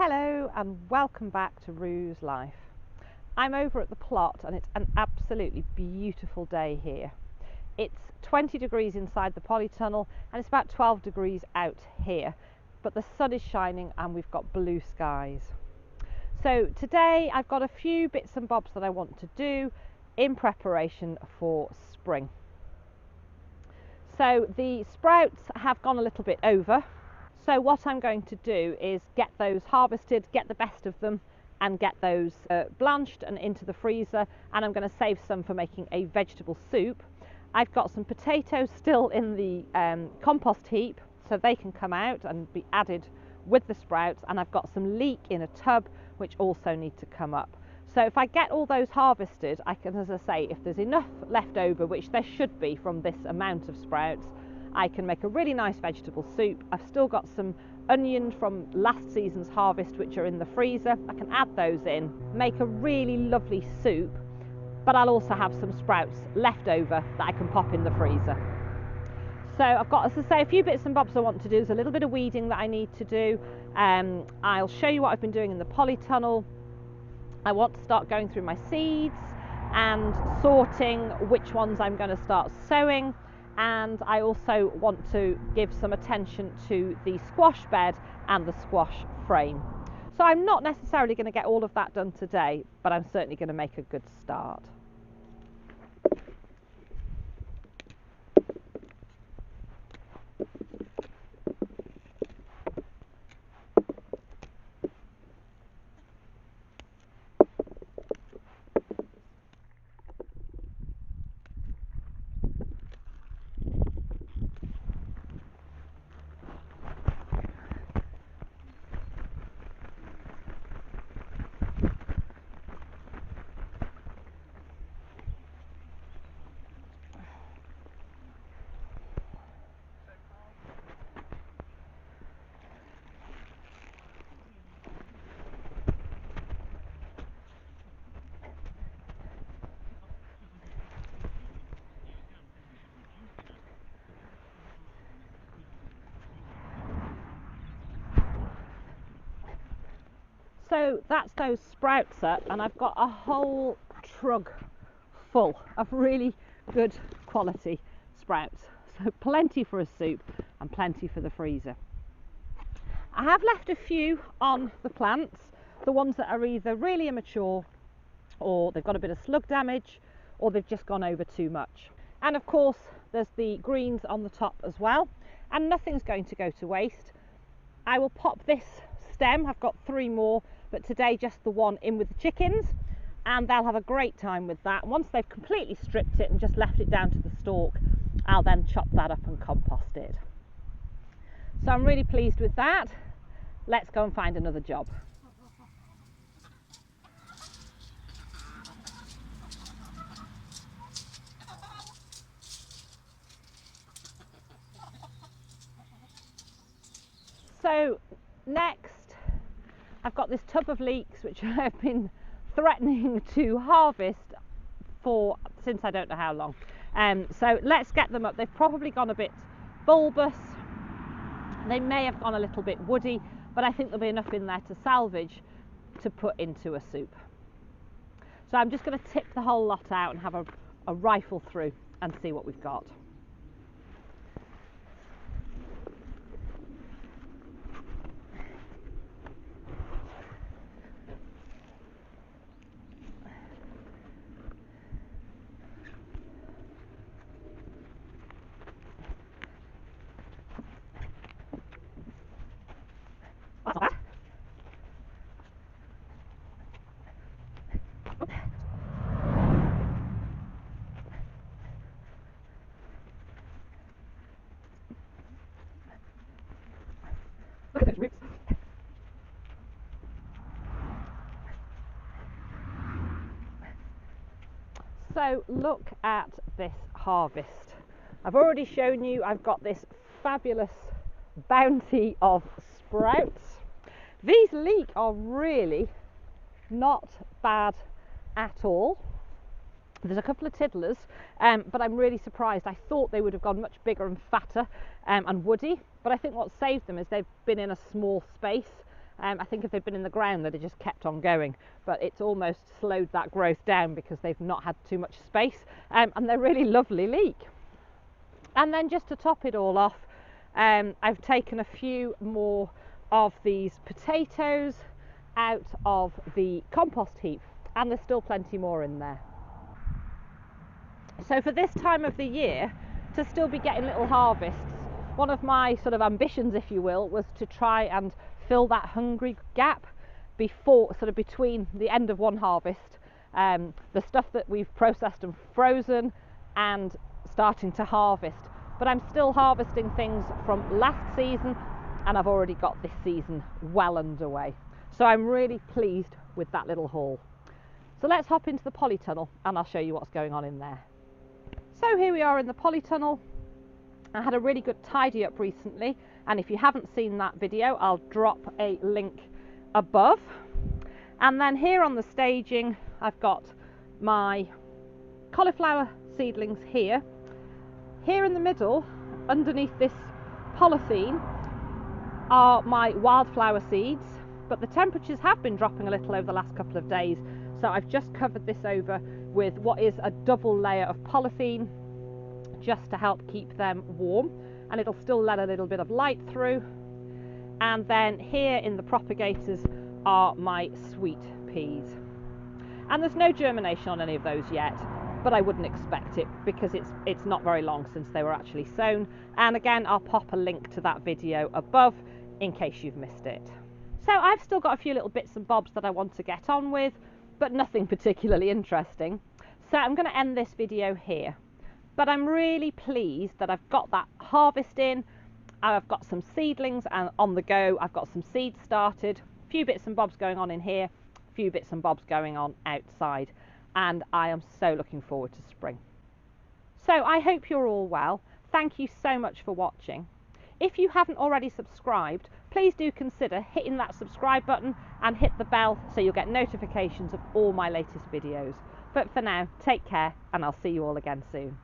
Hello and welcome back to Rue's Life. I'm over at the plot and it's an absolutely beautiful day here. It's 20 degrees inside the polytunnel and it's about 12 degrees out here, but the sun is shining and we've got blue skies. So today I've got a few bits and bobs that I want to do in preparation for spring. So the sprouts have gone a little bit over. So what I'm going to do is get those harvested, get the best of them and get those blanched and into the freezer, and I'm going to save some for making a vegetable soup. I've got some potatoes still in the compost heap so they can come out and be added with the sprouts, and I've got some leek in a tub which also need to come up. So if I get all those harvested, I can, as I say, if there's enough left over, which there should be from this amount of sprouts, I can make a really nice vegetable soup. I've still got some onions from last season's harvest which are in the freezer. I can add those in, make a really lovely soup, but I'll also have some sprouts left over that I can pop in the freezer. So I've got, as I say, a few bits and bobs I want to do. There's a little bit of weeding that I need to do. I'll show you what I've been doing in the polytunnel. I want to start going through my seeds and sorting which ones I'm going to start sowing. And I also want to give some attention to the squash bed and the squash frame. So I'm not necessarily going to get all of that done today, but I'm certainly going to make a good start. So that's those sprouts up, and I've got a whole trug full of really good quality sprouts. So plenty for a soup and plenty for the freezer. I have left a few on the plants, the ones that are either really immature or they've got a bit of slug damage or they've just gone over too much. And of course there's the greens on the top as well, and nothing's going to go to waste. I will pop this stem, I've got 3 more, but today just the one in with the chickens, and they'll have a great time with that. Once they've completely stripped it and just left it down to the stalk, I'll then chop that up and compost it. So I'm really pleased with that. Let's go and find another job. So next I've got this tub of leeks which I've been threatening to harvest for since I don't know how long. So let's get them up. They've probably gone a bit bulbous, they may have gone a little bit woody, but I think there'll be enough in there to salvage to put into a soup. So I'm just going to tip the whole lot out and have a rifle through and see what we've got. Look at those roots. So look at this harvest. I've already shown you I've got this fabulous bounty of sprouts. These leek are really not bad at all. There's a couple of tiddlers, but I'm really surprised. I thought they would have gone much bigger and fatter and woody, but I think what saved them is they've been in a small space I think if they'd been in the ground they'd have just kept on going, but it's almost slowed that growth down because they've not had too much space, and they're really lovely leek. And then just to top it all off, I've taken a few more of these potatoes out of the compost heap, and there's still plenty more in there. So for this time of the year, to still be getting little harvests, one of my sort of ambitions, if you will, was to try and fill that hungry gap before, sort of between the end of one harvest, the stuff that we've processed and frozen, and starting to harvest. But I'm still harvesting things from last season, and I've already got this season well underway. So I'm really pleased with that little haul. So let's hop into the polytunnel and I'll show you what's going on in there. So here we are in the polytunnel. I had a really good tidy up recently, and if you haven't seen that video, I'll drop a link above. And then here on the staging, I've got my cauliflower seedlings here. Here in the middle, underneath this polythene, are my wildflower seeds, but the temperatures have been dropping a little over the last couple of days, so I've just covered this over with what is a double layer of polythene just to help keep them warm, and it'll still let a little bit of light through. And then here in the propagators are my sweet peas, and there's no germination on any of those yet, but I wouldn't expect it because it's not very long since they were actually sown. And again, I'll pop a link to that video above in case you've missed it. So I've still got a few little bits and bobs that I want to get on with, but nothing particularly interesting. So I'm going to end this video here. But I'm really pleased that I've got that harvest in. I've got some seedlings and on the go. I've got some seeds started, a few bits and bobs going on in here, a few bits and bobs going on outside, and I am so looking forward to spring. So I hope you're all well. Thank you so much for watching. If you haven't already subscribed, please do consider hitting that subscribe button and hit the bell so you'll get notifications of all my latest videos. But for now, take care, and I'll see you all again soon.